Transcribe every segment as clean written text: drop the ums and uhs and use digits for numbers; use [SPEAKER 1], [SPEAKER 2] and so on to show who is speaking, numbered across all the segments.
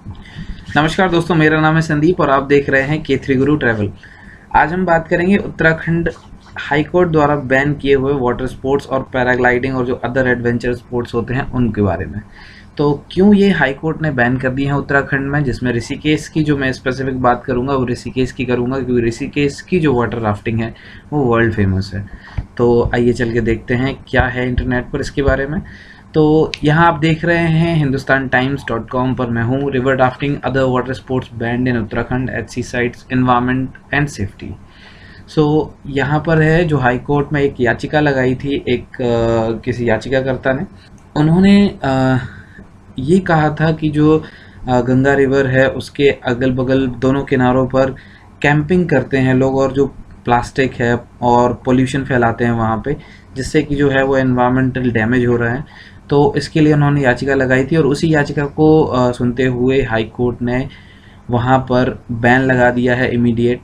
[SPEAKER 1] नमस्कार दोस्तों, मेरा नाम है संदीप और आप देख रहे हैं के3 गुरु ट्रैवल। आज हम बात करेंगे उत्तराखंड हाई कोर्ट द्वारा बैन किए हुए वाटर स्पोर्ट्स और पैराग्लाइडिंग और जो अदर एडवेंचर स्पोर्ट्स होते हैं उनके बारे में। तो क्यों ये हाई कोर्ट ने बैन कर दिए हैं उत्तराखंड में, जिसमें ऋषिकेश की जो मैं स्पेसिफिक बात करूंगा वो ऋषिकेश की करूंगा, क्योंकि ऋषिकेश की जो वाटर राफ्टिंग है वो वर्ल्ड फेमस है। तो आइए चल के देखते हैं क्या है इंटरनेट पर इसके बारे में। तो यहाँ आप देख रहे हैं hindustantimes.com पर मैं हूँ। River rafting other water sports banned in Uttarakhand H C cites environment and safety. So यहाँ पर है जो हाई कोर्ट में एक याचिका लगाई थी किसी याचिकाकर्ता ने। उन्होंने ये कहा था कि जो गंगा रिवर है उसके अगल बगल दोनों किनारों पर कैंपिंग करते हैं लोग और जो प्लास्टिक है और पोल्यूशन फैलाते हैं वहाँ पे, जिससे कि जो है वो एनवायरमेंटल डैमेज हो रहा है। तो इसके लिए उन्होंने याचिका लगाई थी और उसी याचिका को सुनते हुए हाई कोर्ट ने वहाँ पर बैन लगा दिया है इमीडिएट।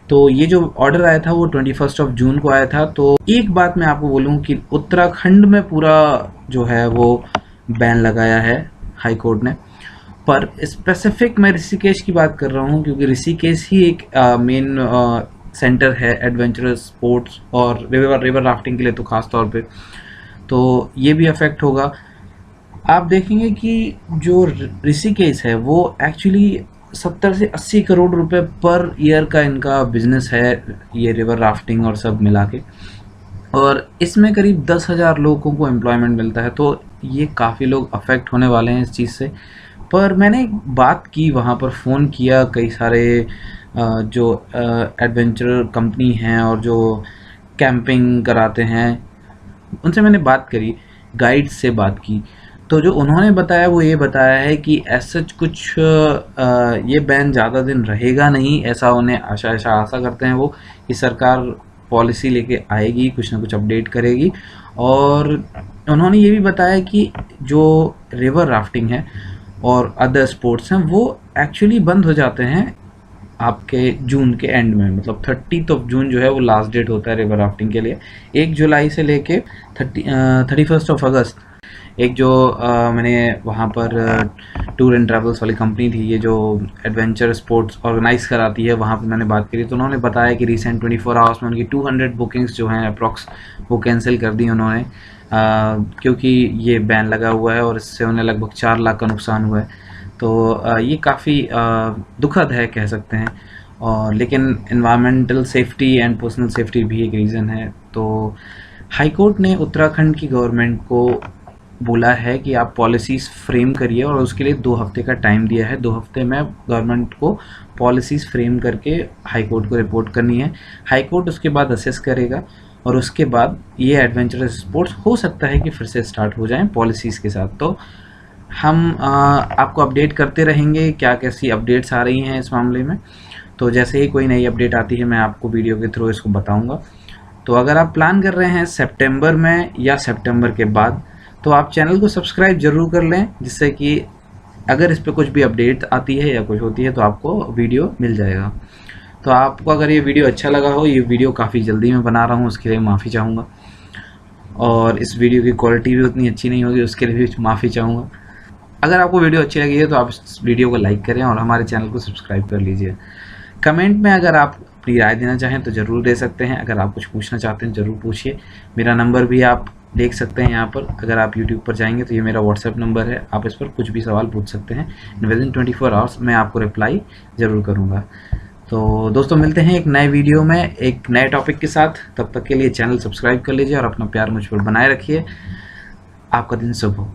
[SPEAKER 1] तो ये जो ऑर्डर आया था वो 21 जून को आया था। तो एक बात मैं आपको बोलूँ कि उत्तराखंड में पूरा जो है वो बैन लगाया है हाई कोर्ट ने, पर स्पेसिफिक मैं ऋषिकेश की बात कर रहा हूँ क्योंकि ऋषिकेश ही एक मेन सेंटर है एडवेंचरस स्पोर्ट्स और रिवर राफ्टिंग के लिए, तो खास तौर पे तो ये भी अफेक्ट होगा। आप देखेंगे कि जो ऋषिकेश है वो एक्चुअली 70 से 80 करोड़ रुपए पर ईयर का इनका बिजनेस है, ये रिवर राफ्टिंग और सब मिला के, और इसमें करीब 10,000 लोगों को एम्प्लॉयमेंट मिलता है। तो ये काफ़ी लोग अफेक्ट होने वाले हैं इस चीज़ से। पर मैंने एक बात की, वहाँ पर फ़ोन किया कई सारे जो एडवेंचर कंपनी हैं और जो कैंपिंग कराते हैं उनसे मैंने बात करी, गाइड्स से बात की। तो जो उन्होंने बताया वो ये बताया है कि ऐसा कुछ ये बैन ज़्यादा दिन रहेगा नहीं, ऐसा उन्हें आशा करते हैं वो कि सरकार पॉलिसी लेके आएगी, कुछ ना कुछ अपडेट करेगी। और उन्होंने ये भी बताया कि जो रिवर राफ्टिंग है और अदर स्पोर्ट्स हैं वो एक्चुअली बंद हो जाते हैं आपके जून के एंड में, मतलब 30 जून जो है वो लास्ट डेट होता है रिवर राफ्टिंग के लिए। 1 जुलाई से लेके 31 अगस्त एक जो मैंने वहाँ पर टूर एंड ट्रैवल्स वाली कंपनी थी, ये जो एडवेंचर स्पोर्ट्स ऑर्गेनाइज कराती है, वहाँ पर मैंने बात करी तो उन्होंने बताया कि रिसेंट 24 आवर्स में उनकी 200 बुकिंग्स जो हैं अप्रॉक्स वो कैंसिल कर दी उन्होंने, क्योंकि ये बैन लगा हुआ है और इससे उन्हें लगभग 4 लाख का नुकसान हुआ है। तो ये काफ़ी दुखद है कह सकते हैं, और लेकिन environmental safety and personal safety भी एक रीज़न है। तो हाई कोर्ट ने उत्तराखंड की गवर्नमेंट को बोला है कि आप पॉलिसीज़ फ्रेम करिए और उसके लिए 2 हफ्ते का टाइम दिया है। 2 हफ्ते में गवर्नमेंट को पॉलिसीज़ फ्रेम करके हाई कोर्ट को रिपोर्ट करनी है। हाई कोर्ट उसके बाद असेस करेगा और उसके बाद ये एडवेंचरस स्पोर्ट्स हो सकता है कि फिर से स्टार्ट हो जाएं पॉलिसीज़ के साथ। तो हम आपको अपडेट करते रहेंगे क्या कैसी अपडेट्स आ रही हैं इस मामले में। तो जैसे ही कोई नई अपडेट आती है मैं आपको वीडियो के थ्रू इसको बताऊंगा। तो अगर आप प्लान कर रहे हैं सितंबर में या सितंबर के बाद, तो आप चैनल को सब्सक्राइब ज़रूर कर लें, जिससे कि अगर इस पर कुछ भी अपडेट आती है या कुछ होती है तो आपको वीडियो मिल जाएगा। तो आपको अगर ये वीडियो अच्छा लगा हो, ये वीडियो काफ़ी जल्दी मैं बना रहा हूँ, उसके लिए माफ़ी चाहूँगा, और इस वीडियो की क्वालिटी भी उतनी अच्छी नहीं होगी, उसके लिए भी माफ़ी चाहूँगा। अगर आपको वीडियो अच्छी लगी है तो आप इस वीडियो को लाइक करें और हमारे चैनल को सब्सक्राइब कर लीजिए। कमेंट में अगर आप अपनी राय देना चाहें तो ज़रूर दे सकते हैं। अगर आप कुछ पूछना चाहते हैं ज़रूर पूछिए। मेरा नंबर भी आप देख सकते हैं यहाँ पर। अगर आप यूट्यूब पर जाएंगे तो ये मेरा व्हाट्सएप नंबर है, आप इस पर कुछ भी सवाल पूछ सकते हैं। विदिन 24 आवर्स मैं आपको रिप्लाई ज़रूर करूँगा। तो दोस्तों मिलते हैं एक नए वीडियो में एक नए टॉपिक के साथ। तब तक के लिए चैनल सब्सक्राइब कर लीजिए और अपना प्यार मुझ पर बनाए रखिए। आपका दिन शुभ हो।